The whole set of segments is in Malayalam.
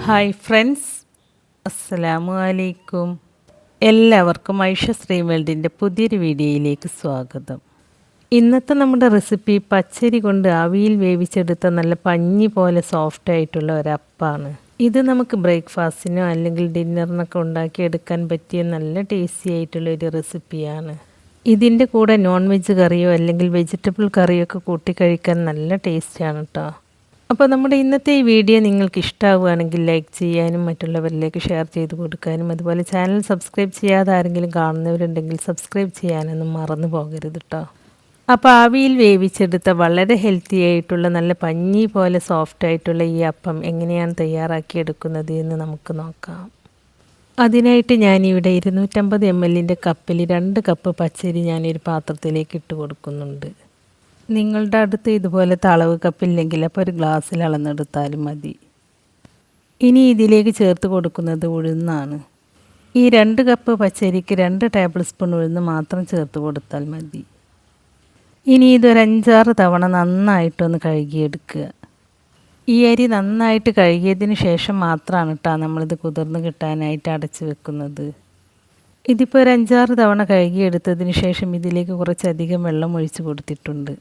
ഹായ് ഫ്രണ്ട്സ്, അസ്സലാമു അലൈക്കും. എല്ലാവർക്കും ഐഷ ശ്രീ വേൾഡിൻ്റെ പുതിയൊരു വീഡിയോയിലേക്ക് സ്വാഗതം. ഇന്നത്തെ നമ്മുടെ റെസിപ്പി പച്ചരി കൊണ്ട് ആവിയിൽ വേവിച്ചെടുത്ത നല്ല പഞ്ഞി പോലെ സോഫ്റ്റ് ആയിട്ടുള്ള ഒരപ്പമാണ്. ഇത് നമുക്ക് ബ്രേക്ക്ഫാസ്റ്റിനോ അല്ലെങ്കിൽ ഡിന്നറിനൊക്കെ ഉണ്ടാക്കിയെടുക്കാൻ പറ്റിയ നല്ല ടേസ്റ്റി ആയിട്ടുള്ള ഒരു റെസിപ്പിയാണ്. ഇതിൻ്റെ കൂടെ നോൺ വെജ് കറിയോ അല്ലെങ്കിൽ വെജിറ്റബിൾ കറിയോ ഒക്കെ കൂട്ടി കഴിക്കാൻ നല്ല ടേസ്റ്റാണ് കേട്ടോ. അപ്പോൾ നമ്മുടെ ഇന്നത്തെ ഈ വീഡിയോ നിങ്ങൾക്ക് ഇഷ്ടമാവുകയാണെങ്കിൽ ലൈക്ക് ചെയ്യാനും മറ്റുള്ളവരിലേക്ക് ഷെയർ ചെയ്ത് കൊടുക്കാനും അതുപോലെ ചാനൽ സബ്സ്ക്രൈബ് ചെയ്യാതെ ആരെങ്കിലും കാണുന്നവരുണ്ടെങ്കിൽ സബ്സ്ക്രൈബ് ചെയ്യാനൊന്നും മറന്നു പോകരുത് കേട്ടോ. അപ്പോൾ ആവിയിൽ വേവിച്ചെടുത്ത വളരെ ഹെൽത്തി ആയിട്ടുള്ള നല്ല പഞ്ഞി പോലെ സോഫ്റ്റ് ആയിട്ടുള്ള ഈ അപ്പം എങ്ങനെയാണ് തയ്യാറാക്കിയെടുക്കുന്നത് എന്ന് നമുക്ക് നോക്കാം. അതിനായിട്ട് ഞാനിവിടെ 250 ml കപ്പിൽ 2 കപ്പ് പച്ചരി ഞാനൊരു പാത്രത്തിലേക്ക് ഇട്ട് കൊടുക്കുന്നുണ്ട്. നിങ്ങളുടെ അടുത്ത് ഇതുപോലത്തെ അളവ് കപ്പില്ലെങ്കിൽ അപ്പോൾ ഒരു ഗ്ലാസ്സിൽ അളന്നെടുത്താലും മതി. ഇനി ഇതിലേക്ക് ചേർത്ത് കൊടുക്കുന്നത് ഉഴുന്നാണ്. ഈ 2 കപ്പ് പച്ചരിക്ക് 2 ടേബിൾ സ്പൂൺ ഉഴുന്ന് മാത്രം ചേർത്ത് കൊടുത്താൽ മതി. ഇനി ഇതൊരു 5-6 തവണ നന്നായിട്ടൊന്ന് കഴുകിയെടുക്കുക. ഈ അരി നന്നായിട്ട് കഴുകിയതിന് ശേഷം മാത്രമാണ് കേട്ടോ നമ്മളിത് കുതിർന്ന് കിട്ടാനായിട്ട് അടച്ച് വെക്കുന്നത്. ഇതിപ്പോൾ ഒരു 5-6 തവണ കഴുകിയെടുത്തതിന് ശേഷം ഇതിലേക്ക് കുറച്ചധികം വെള്ളം ഒഴിച്ച് കൊടുത്തിട്ടുണ്ട്.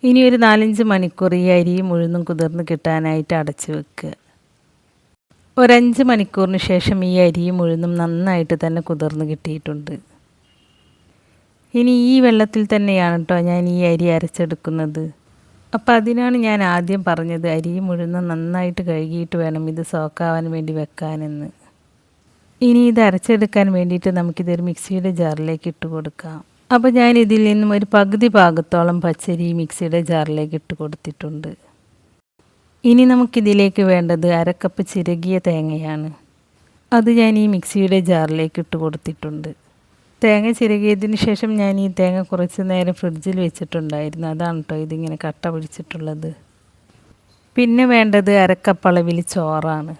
ഇനി ഒരു 4-5 മണിക്കൂർ ഈ അരിയും ഉഴുന്നും കുതിർന്ന് കിട്ടാനായിട്ട് അടച്ച് വെക്കുക. ഒരു 5 മണിക്കൂറിന് ശേഷം ഈ അരിയും ഉഴുന്നും നന്നായിട്ട് തന്നെ കുതിർന്ന് കിട്ടിയിട്ടുണ്ട്. ഇനി ഈ വെള്ളത്തിൽ തന്നെയാണ് കേട്ടോ ഞാൻ ഈ അരി അരച്ചെടുക്കുന്നത്. അപ്പോൾ അതിനാണ് ഞാൻ ആദ്യം പറഞ്ഞത് അരിയും ഉഴുന്നും നന്നായിട്ട് കഴുകിയിട്ട് വേണം ഇത് സോക്കാവാൻ വേണ്ടി വെക്കാനെന്ന്. ഇനി ഇത് അരച്ചെടുക്കാൻ വേണ്ടിയിട്ട് നമുക്കിതൊരു മിക്സിയുടെ ജാറിലേക്ക് ഇട്ട് കൊടുക്കാം. അപ്പോൾ ഞാൻ ഇതിൽ നിന്നും ഒരു പകുതി ഭാഗത്തോളം പച്ചരി മിക്സിയുടെ ജാറിലേക്ക് ഇട്ട് കൊടുത്തിട്ടുണ്ട്. ഇനി നമുക്കിതിലേക്ക് വേണ്ടത് 1/2 കപ്പ് ചിരകിയ തേങ്ങയാണ്. അത് ഞാൻ ഈ മിക്സിയുടെ ജാറിലേക്ക് ഇട്ട് കൊടുത്തിട്ടുണ്ട്. തേങ്ങ ചിരകിയതിന് ശേഷം ഞാൻ ഈ തേങ്ങ കുറച്ച് നേരം ഫ്രിഡ്ജിൽ വെച്ചിട്ടുണ്ടായിരുന്നു. അതാണ് കേട്ടോ ഇതിങ്ങനെ കട്ട പിടിച്ചിട്ടുള്ളത്. പിന്നെ വേണ്ടത് 1/2 കപ്പ് അളവിൽ ചോറാണ്.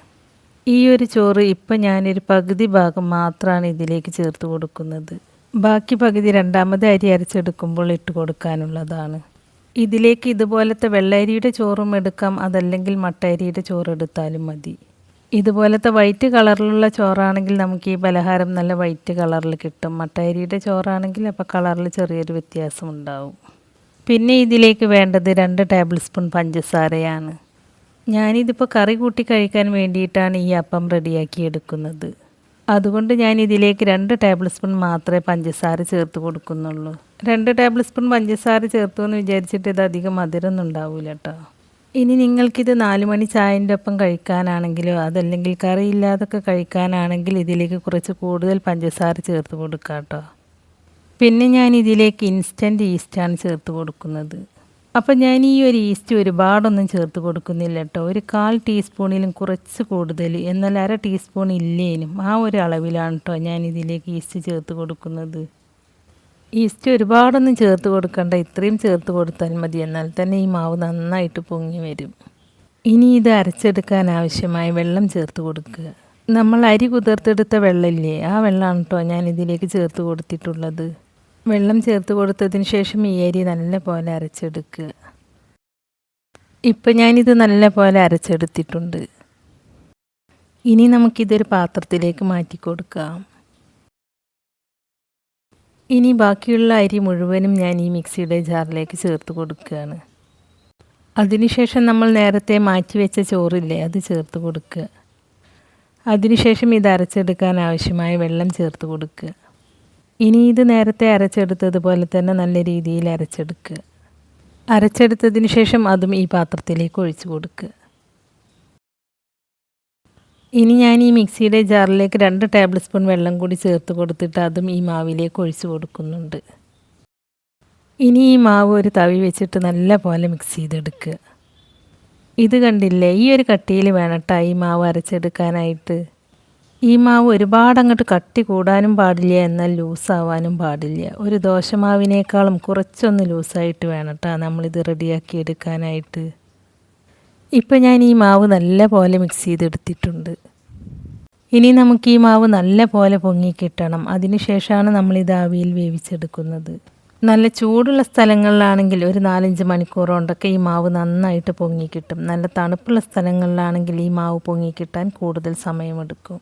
ഈ ഒരു ചോറ് ഇപ്പം ഞാനൊരു പകുതി ഭാഗം മാത്രമാണ് ഇതിലേക്ക് ചേർത്ത് കൊടുക്കുന്നത്. ബാക്കി പകുതി രണ്ടാമത് അരി അരച്ചെടുക്കുമ്പോൾ ഇട്ട് കൊടുക്കാനുള്ളതാണ്. ഇതിലേക്ക് ഇതുപോലത്തെ വെള്ളരിയുടെ ചോറും എടുക്കാം, അതല്ലെങ്കിൽ മട്ട അരിയുടെ ചോറ് എടുത്താലും മതി. ഇതുപോലത്തെ വൈറ്റ് കളറിലുള്ള ചോറാണെങ്കിൽ നമുക്ക് ഈ പലഹാരം നല്ല വൈറ്റ് കളറിൽ കിട്ടും. മട്ട അരിയുടെ ചോറാണെങ്കിൽ അപ്പോൾ കളറിൽ ചെറിയൊരു വ്യത്യാസം ഉണ്ടാവും. പിന്നെ ഇതിലേക്ക് വേണ്ടത് 2 ടേബിൾ സ്പൂൺ പഞ്ചസാരയാണ്. ഞാനിതിപ്പോൾ കറി കൂട്ടി കഴിക്കാൻ വേണ്ടിയിട്ടാണ് ഈ അപ്പം റെഡിയാക്കി എടുക്കുന്നത്. അതുകൊണ്ട് ഞാൻ ഇതിലേക്ക് 2 ടേബിൾ സ്പൂൺ മാത്രമേ പഞ്ചസാര ചേർത്ത് കൊടുക്കുന്നുള്ളൂ. 2 ടേബിൾ സ്പൂൺ പഞ്ചസാര ചേർത്തു എന്ന് വിചാരിച്ചിട്ട് ഇത് അധികം മധുരമൊന്നും ഉണ്ടാവില്ല കേട്ടോ. ഇനി നിങ്ങൾക്കിത് 4 മണി ചായൻ്റെ ഒപ്പം കഴിക്കാനാണെങ്കിലോ അതല്ലെങ്കിൽ കറിയില്ലാതൊക്കെ കഴിക്കാനാണെങ്കിൽ ഇതിലേക്ക് കുറച്ച് കൂടുതൽ പഞ്ചസാര ചേർത്ത് കൊടുക്കാം കേട്ടോ. പിന്നെ ഞാൻ ഇതിലേക്ക് ഇൻസ്റ്റൻറ്റ് ഈസ്റ്റാണ് ചേർത്ത് കൊടുക്കുന്നത്. അപ്പം ഞാൻ ഈ ഒരു ഈസ്റ്റ് ഒരുപാടൊന്നും ചേർത്ത് കൊടുക്കുന്നില്ല കേട്ടോ. ഒരു 1/4 ടീസ്പൂണിലും കുറച്ച് കൂടുതൽ, എന്നാൽ 1/2 ടീസ്പൂൺ ഇല്ലേനും ആ ഒരു അളവിലാണ് കേട്ടോ ഞാൻ ഇതിലേക്ക് ഈസ്റ്റ് ചേർത്ത് കൊടുക്കുന്നത്. ഈസ്റ്റ് ഒരുപാടൊന്നും ചേർത്ത് കൊടുക്കണ്ട, ഇത്രയും ചേർത്ത് കൊടുത്താൽ മതി. എന്നാൽ തന്നെ ഈ മാവ് നന്നായിട്ട് പൊങ്ങി വരും. ഇനി ഇത് അരച്ചെടുക്കാൻ ആവശ്യമായ വെള്ളം ചേർത്ത് കൊടുക്കുക. നമ്മൾ അരി കുതിർത്തെടുത്ത വെള്ളമില്ലേ, ആ വെള്ളമാണ് കേട്ടോ ഞാൻ ഇതിലേക്ക് ചേർത്ത് കൊടുത്തിട്ടുള്ളത്. വെള്ളം ചേർത്ത് കൊടുത്തതിന് ശേഷം ഈ അരി നല്ല പോലെ അരച്ചെടുക്കുക. ഇപ്പം ഞാനിത് നല്ല പോലെ അരച്ചെടുത്തിട്ടുണ്ട്. ഇനി നമുക്കിതൊരു പാത്രത്തിലേക്ക് മാറ്റി കൊടുക്കാം. ഇനി ബാക്കിയുള്ള അരി മുഴുവനും ഞാൻ ഈ മിക്സിയുടെ ജാറിലേക്ക് ചേർത്ത് കൊടുക്കുകയാണ്. അതിനുശേഷം നമ്മൾ നേരത്തെ മാറ്റി വെച്ച ചോറില്ലേ, അത് ചേർത്ത് കൊടുക്കുക. അതിനുശേഷം ഇത് അരച്ചെടുക്കാൻ ആവശ്യമായ വെള്ളം ചേർത്ത് കൊടുക്കുക. ഇനി ഇത് നേരത്തെ അരച്ചെടുത്തതുപോലെ തന്നെ നല്ല രീതിയിൽ അരച്ചെടുക്കുക. അരച്ചെടുത്തതിന് ശേഷം അതും ഈ പാത്രത്തിലേക്ക് ഒഴിച്ചു കൊടുക്കുക. ഇനി ഞാൻ ഈ മിക്സിയുടെ ജാറിലേക്ക് 2 ടേബിൾ സ്പൂൺ വെള്ളം കൂടി ചേർത്ത് കൊടുത്തിട്ട് അതും ഈ മാവിലേക്ക് ഒഴിച്ചു കൊടുക്കുന്നുണ്ട്. ഇനി ഈ മാവ് ഒരു തവി വെച്ചിട്ട് നല്ല പോലെ മിക്സ് ചെയ്തെടുക്കുക. ഇത് കണ്ടില്ലേ, ഈ ഒരു കട്ടിയിൽ വേണം കേട്ടോ ഈ മാവ് അരച്ചെടുക്കാനായിട്ട്. ഈ മാവ് ഒരുപാട് അങ്ങോട്ട് കട്ടി കൂടാനും പാടില്ല, എന്നാൽ ലൂസാവാനും പാടില്ല. ഒരു ദോശമാവിനേക്കാളും കുറച്ചൊന്ന് ലൂസായിട്ട് വേണം കേട്ടോ നമ്മളിത് റെഡിയാക്കി എടുക്കാനായിട്ട്. ഇപ്പം ഞാൻ ഈ മാവ് നല്ല പോലെ മിക്സ് ചെയ്തെടുത്തിട്ടുണ്ട്. ഇനി നമുക്ക് ഈ മാവ് നല്ല പോലെ പൊങ്ങി കിട്ടണം. അതിന് ശേഷമാണ് നമ്മളിത് ആവിയിൽ വേവിച്ചെടുക്കുന്നത്. നല്ല ചൂടുള്ള സ്ഥലങ്ങളിലാണെങ്കിൽ ഒരു 4-5 മണിക്കൂർ കൊണ്ടൊക്കെ ഈ മാവ് നന്നായിട്ട് പൊങ്ങി കിട്ടും. നല്ല തണുപ്പുള്ള സ്ഥലങ്ങളിലാണെങ്കിൽ ഈ മാവ് പൊങ്ങി കിട്ടാൻ കൂടുതൽ സമയമെടുക്കും.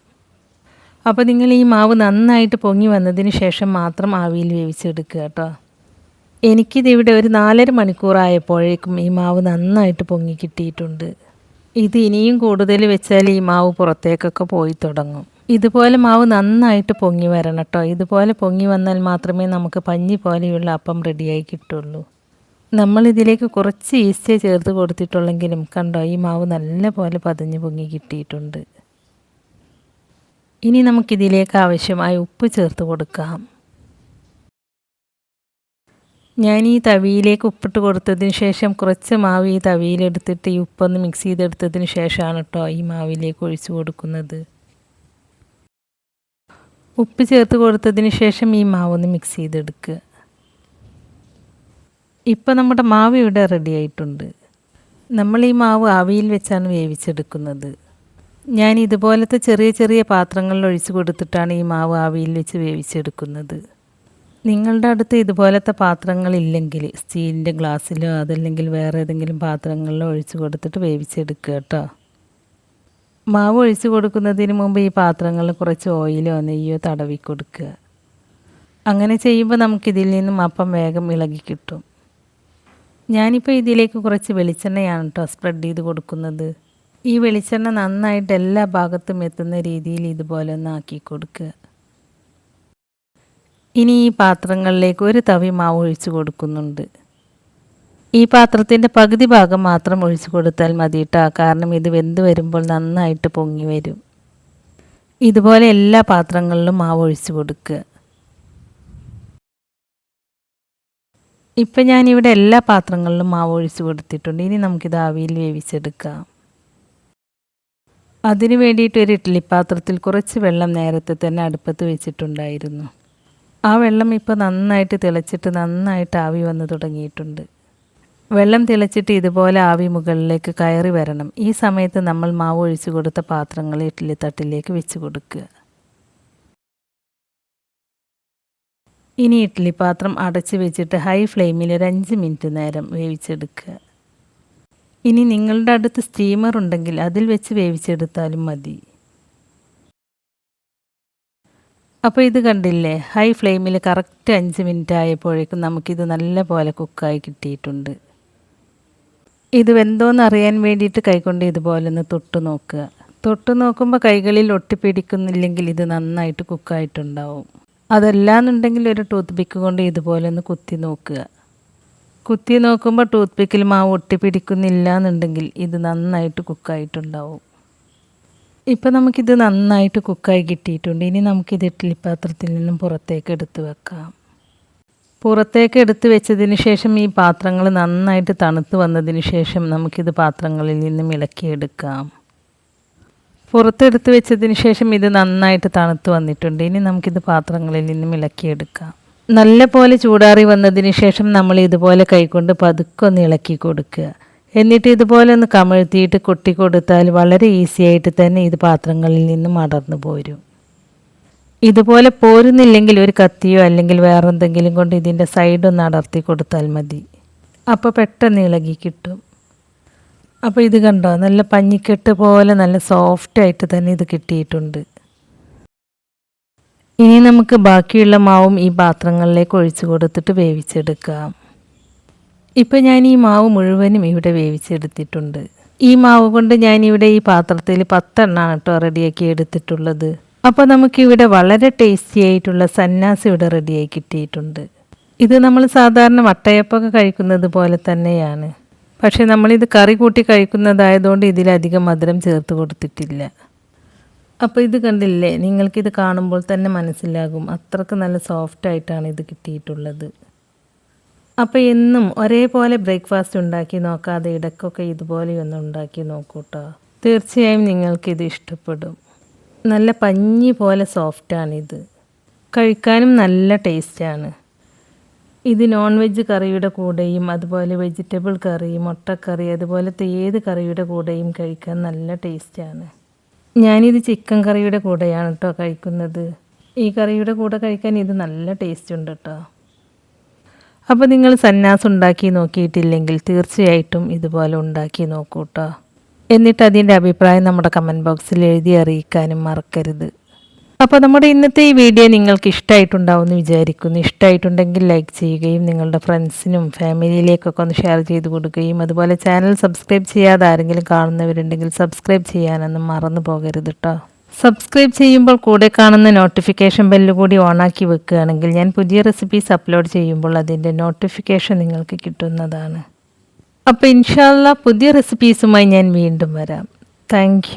അപ്പോൾ നിങ്ങൾ ഈ മാവ് നന്നായിട്ട് പൊങ്ങി വന്നതിന് ശേഷം മാത്രം ആവിയിൽ വേവിച്ചെടുക്കുക കേട്ടോ. എനിക്കിതിവിടെ ഒരു 4.5 മണിക്കൂറായപ്പോഴേക്കും ഈ മാവ് നന്നായിട്ട് പൊങ്ങി കിട്ടിയിട്ടുണ്ട്. ഇത് ഇനിയും കൂടുതൽ വെച്ചാൽ ഈ മാവ് പുറത്തേക്കൊക്കെ പോയി തുടങ്ങും. ഇതുപോലെ മാവ് നന്നായിട്ട് പൊങ്ങി വരണം കേട്ടോ. ഇതുപോലെ പൊങ്ങി വന്നാൽ മാത്രമേ നമുക്ക് പഞ്ഞി പോലെയുള്ള അപ്പം റെഡിയായി കിട്ടുള്ളൂ. നമ്മളിതിലേക്ക് കുറച്ച് ഈസ്റ്റേ ചേർത്ത് കൊടുത്തിട്ടുള്ളെങ്കിലും കണ്ടോ, ഈ മാവ് നല്ല പോലെ പതഞ്ഞ് പൊങ്ങി കിട്ടിയിട്ടുണ്ട്. ഇനി നമുക്കിതിലേക്ക് ആവശ്യമായ ഉപ്പ് ചേർത്ത് കൊടുക്കാം. ഞാൻ ഈ തവിയിലേക്ക് ഉപ്പിട്ട് കൊടുത്തതിന് ശേഷം കുറച്ച് മാവ് ഈ തവിയിലെടുത്തിട്ട് ഈ ഉപ്പൊന്ന് മിക്സ് ചെയ്തെടുത്തതിന് ശേഷമാണ് കേട്ടോ ഈ മാവിലേക്ക് ഒഴിച്ചു കൊടുക്കുന്നത്. ഉപ്പ് ചേർത്ത് കൊടുത്തതിന് ശേഷം ഈ മാവൊന്ന് മിക്സ് ചെയ്തെടുക്കുക. ഇപ്പോൾ നമ്മുടെ മാവ് ഇവിടെ റെഡി ആയിട്ടുണ്ട്. നമ്മൾ ഈ മാവ് ആവിയിൽ വെച്ചാണ് വേവിച്ചെടുക്കുന്നത്. ഞാൻ ഇതുപോലത്തെ ചെറിയ ചെറിയ പാത്രങ്ങളിൽ ഒഴിച്ച് കൊടുത്തിട്ടാണ് ഈ മാവ് ആവിയിൽ വെച്ച് വേവിച്ചെടുക്കുന്നത്. നിങ്ങളുടെ അടുത്ത് ഇതുപോലത്തെ പാത്രങ്ങളില്ലെങ്കിൽ സ്റ്റീലിൻ്റെ ഗ്ലാസ്സിലോ അതല്ലെങ്കിൽ വേറെ ഏതെങ്കിലും പാത്രങ്ങളിലോ ഒഴിച്ച് കൊടുത്തിട്ട് വേവിച്ചെടുക്കുക കേട്ടോ. മാവ് ഒഴിച്ച് കൊടുക്കുന്നതിന് മുമ്പ് ഈ പാത്രങ്ങളിൽ കുറച്ച് ഓയിലോ നെയ്യോ തടവി കൊടുക്കുക. അങ്ങനെ ചെയ്യുമ്പോൾ നമുക്കിതിൽ നിന്നും അപ്പം വേഗം ഇളകി കിട്ടും. ഞാനിപ്പോൾ ഇതിലേക്ക് കുറച്ച് വെളിച്ചെണ്ണയാണ് കേട്ടോ സ്പ്രെഡ് ചെയ്ത് കൊടുക്കുന്നത്. ഈ വെളിച്ചെണ്ണ നന്നായിട്ട് എല്ലാ ഭാഗത്തും എത്തുന്ന രീതിയിൽ ഇതുപോലെ ഒന്ന് ആക്കി കൊടുക്കുക. ഇനി ഈ പാത്രങ്ങളിലേക്ക് ഒരു തവി മാവ് ഒഴിച്ച് കൊടുക്കുന്നുണ്ട്. ഈ പാത്രത്തിൻ്റെ പകുതി ഭാഗം മാത്രം ഒഴിച്ച് കൊടുത്താൽ മതി കേട്ടോ, കാരണം ഇത് വെന്ത് വരുമ്പോൾ നന്നായിട്ട് പൊങ്ങി വരും. ഇതുപോലെ എല്ലാ പാത്രങ്ങളിലും മാവ് ഒഴിച്ച് കൊടുക്കുക. ഇപ്പം ഞാനിവിടെ എല്ലാ പാത്രങ്ങളിലും മാവ് ഒഴിച്ച് കൊടുത്തിട്ടുണ്ട്. ഇനി നമുക്കിത് ആവിയിൽ വേവിച്ചെടുക്കാം. അതിന് വേണ്ടിയിട്ട് ഒരു ഇഡ്ഡലി പാത്രത്തിൽ കുറച്ച് വെള്ളം നേരത്തെ തന്നെ അടുപ്പത്ത് വെച്ചിട്ടുണ്ടായിരുന്നു. ആ വെള്ളം ഇപ്പോൾ നന്നായിട്ട് തിളച്ചിട്ട് നന്നായിട്ട് ആവി വന്ന് തുടങ്ങിയിട്ടുണ്ട്. വെള്ളം തിളച്ചിട്ട് ഇതുപോലെ ആവി മുകളിലേക്ക് കയറി വരണം. ഈ സമയത്ത് നമ്മൾ മാവ് ഒഴിച്ച് കൊടുത്ത പാത്രങ്ങൾ ഇഡ്ഡലി തട്ടിലേക്ക് വെച്ച് കൊടുക്കുക. ഇനി ഇഡ്ഡലി പാത്രം അടച്ച് വെച്ചിട്ട് ഹൈ ഫ്ലെയിമിൽ ഒരു 5 മിനിറ്റ് നേരം വേവിച്ചെടുക്കുക. ഇനി നിങ്ങളുടെ അടുത്ത് സ്റ്റീമർ ഉണ്ടെങ്കിൽ അതിൽ വെച്ച് വേവിച്ചെടുത്താലും മതി. അപ്പോൾ ഇത് കണ്ടില്ലേ, ഹൈ ഫ്ലെയിമിൽ കറക്റ്റ് 5 മിനിറ്റ് ആയപ്പോഴേക്കും നമുക്കിത് നല്ല പോലെ കുക്കായി കിട്ടിയിട്ടുണ്ട്. ഇത് വെന്തോന്ന് അറിയാൻ വേണ്ടിയിട്ട് കൈകൊണ്ട് ഇതുപോലെ ഒന്ന് തൊട്ട് നോക്കുക. തൊട്ട് നോക്കുമ്പോൾ കൈകളിൽ ഒട്ടിപ്പിടിക്കുന്നില്ലെങ്കിൽ ഇത് നന്നായിട്ട് കുക്കായിട്ടുണ്ടാവും. അതല്ലാന്നുണ്ടെങ്കിൽ ഒരു ടൂത്ത് പിക്ക് കൊണ്ട് ഇതുപോലെ ഒന്ന് കുത്തി നോക്കുക. കുത്തി നോക്കുമ്പോൾ ടൂത്ത് പിക്കിൽ മാവ് ഒട്ടിപ്പിടിക്കുന്നില്ല എന്നുണ്ടെങ്കിൽ ഇത് നന്നായിട്ട് കുക്കായിട്ടുണ്ടാവും. ഇപ്പോൾ നമുക്കിത് നന്നായിട്ട് കുക്കായി കിട്ടിയിട്ടുണ്ട്. ഇനി നമുക്കിത് ഇഡ്ഡലി പാത്രത്തിൽ നിന്നും പുറത്തേക്ക് എടുത്ത് വെക്കാം. പുറത്തേക്ക് എടുത്ത് വെച്ചതിന് ശേഷം ഈ പാത്രങ്ങൾ നന്നായിട്ട് തണുത്ത് വന്നതിന് ശേഷം നമുക്കിത് പാത്രങ്ങളിൽ നിന്നും ഇളക്കിയെടുക്കാം. പുറത്തെടുത്ത് വെച്ചതിന് ശേഷം ഇത് നന്നായിട്ട് തണുത്ത് വന്നിട്ടുണ്ട്. ഇനി നമുക്കിത് പാത്രങ്ങളിൽ നിന്നും ഇളക്കിയെടുക്കാം. നല്ല പോലെ ചൂടാറി വന്നതിന് ശേഷം നമ്മൾ ഇതുപോലെ കൈകൊണ്ട് പതുക്കെ ഒന്ന് ഇളക്കി കൊടുക്കുക. എന്നിട്ട് ഇതുപോലെ ഒന്ന് കമഴ്ത്തിയിട്ട് കൊട്ടി കൊടുത്താൽ വളരെ ഈസി ആയിട്ട് തന്നെ ഇത് പാത്രങ്ങളിൽ നിന്നും അടർന്നു പോരും. ഇതുപോലെ പോരുന്നില്ലെങ്കിൽ ഒരു കത്തിയോ അല്ലെങ്കിൽ വേറെ എന്തെങ്കിലും കൊണ്ട് ഇതിൻ്റെ സൈഡൊന്ന് അടർത്തി കൊടുത്താൽ മതി. അപ്പോൾ പെട്ടെന്ന് ഇളകി കിട്ടും. അപ്പോൾ ഇത് കണ്ടോ, നല്ല പഞ്ഞിക്കെട്ട് പോലെ നല്ല സോഫ്റ്റായിട്ട് തന്നെ ഇത് കിട്ടിയിട്ടുണ്ട്. ഇനി നമുക്ക് ബാക്കിയുള്ള മാവും ഈ പാത്രങ്ങളിലേക്ക് ഒഴിച്ചു കൊടുത്തിട്ട് വേവിച്ചെടുക്കാം. ഇപ്പോൾ ഞാൻ ഈ മാവ് മുഴുവനും ഇവിടെ വേവിച്ചെടുത്തിട്ടുണ്ട്. ഈ മാവ് കൊണ്ട് ഞാനിവിടെ ഈ പാത്രത്തിൽ 10 എണ്ണമാണ് കേട്ടോ റെഡിയാക്കി എടുത്തിട്ടുള്ളത്. അപ്പോൾ നമുക്കിവിടെ വളരെ ടേസ്റ്റി ആയിട്ടുള്ള സന്നാസ് ഇവിടെ റെഡിയായി കിട്ടിയിട്ടുണ്ട്. ഇത് നമ്മൾ സാധാരണ വട്ടയപ്പൊക്കെ കഴിക്കുന്നത് പോലെ തന്നെയാണ്. പക്ഷേ നമ്മളിത് കറി കൂട്ടി കഴിക്കുന്നതായതുകൊണ്ട് ഇതിലധികം മധുരം ചേർത്ത് കൊടുത്തിട്ടില്ല. അപ്പോൾ ഇത് കണ്ടില്ലേ, നിങ്ങൾക്കിത് കാണുമ്പോൾ തന്നെ മനസ്സിലാകും അത്രക്ക് നല്ല സോഫ്റ്റായിട്ടാണ് ഇത് കിട്ടിയിട്ടുള്ളത്. അപ്പോൾ എന്നും ഒരേപോലെ ബ്രേക്ക്ഫാസ്റ്റ് ഉണ്ടാക്കി നോക്കാതെ ഇടയ്ക്കൊക്കെ ഇതുപോലെയൊന്ന് ഉണ്ടാക്കി നോക്കൂട്ടോ. തീർച്ചയായും നിങ്ങൾക്കിത് ഇഷ്ടപ്പെടും. നല്ല പഞ്ഞി പോലെ സോഫ്റ്റാണിത്. കഴിക്കാനും നല്ല ടേസ്റ്റാണ്. ഇത് നോൺ വെജ് കറിയുടെ കൂടെയും അതുപോലെ വെജിറ്റബിൾ കറി, മുട്ടക്കറി, അതുപോലത്തെ ഏത് കറിയുടെ കൂടെയും കഴിക്കാൻ നല്ല ടേസ്റ്റാണ്. ഞാനിത് ചിക്കൻ കറിയുടെ കൂടെയാണ് കേട്ടോ കഴിക്കുന്നത്. ഈ കറിയുടെ കൂടെ കഴിക്കാൻ ഇത് നല്ല ടേസ്റ്റ് ഉണ്ട് കേട്ടോ. അപ്പോൾ നിങ്ങൾ സന്നാസ് ഉണ്ടാക്കി നോക്കിയിട്ടില്ലെങ്കിൽ തീർച്ചയായിട്ടും ഇതുപോലെ ഉണ്ടാക്കി നോക്കൂ കേട്ടോ. എന്നിട്ട് അതിൻ്റെ അഭിപ്രായം നമ്മുടെ കമൻറ്റ് ബോക്സിൽ എഴുതി അറിയിക്കാനും മറക്കരുത്. അപ്പോൾ നമ്മുടെ ഇന്നത്തെ ഈ വീഡിയോ നിങ്ങൾക്ക് ഇഷ്ടമായിട്ടുണ്ടാവുമെന്ന് വിചാരിക്കുന്നു. ഇഷ്ടമായിട്ടുണ്ടെങ്കിൽ ലൈക്ക് ചെയ്യുകയും നിങ്ങളുടെ ഫ്രണ്ട്സിനും ഫാമിലിയിലേക്കൊക്കെ ഒന്ന് ഷെയർ ചെയ്ത് കൊടുക്കുകയും അതുപോലെ ചാനൽ സബ്സ്ക്രൈബ് ചെയ്യാതെ ആരെങ്കിലും കാണുന്നവരുണ്ടെങ്കിൽ സബ്സ്ക്രൈബ് ചെയ്യാനൊന്നും മറന്നു പോകരുത് കേട്ടോ. സബ്സ്ക്രൈബ് ചെയ്യുമ്പോൾ കൂടെ കാണുന്ന നോട്ടിഫിക്കേഷൻ ബെല്ല് കൂടി ഓണാക്കി വെക്കുകയാണെങ്കിൽ ഞാൻ പുതിയ റെസിപ്പീസ് അപ്ലോഡ് ചെയ്യുമ്പോൾ അതിൻ്റെ നോട്ടിഫിക്കേഷൻ നിങ്ങൾക്ക് കിട്ടുന്നതാണ്. അപ്പോൾ ഇൻഷാ അല്ലാഹ് പുതിയ റെസിപ്പീസുമായി ഞാൻ വീണ്ടും വരാം. താങ്ക്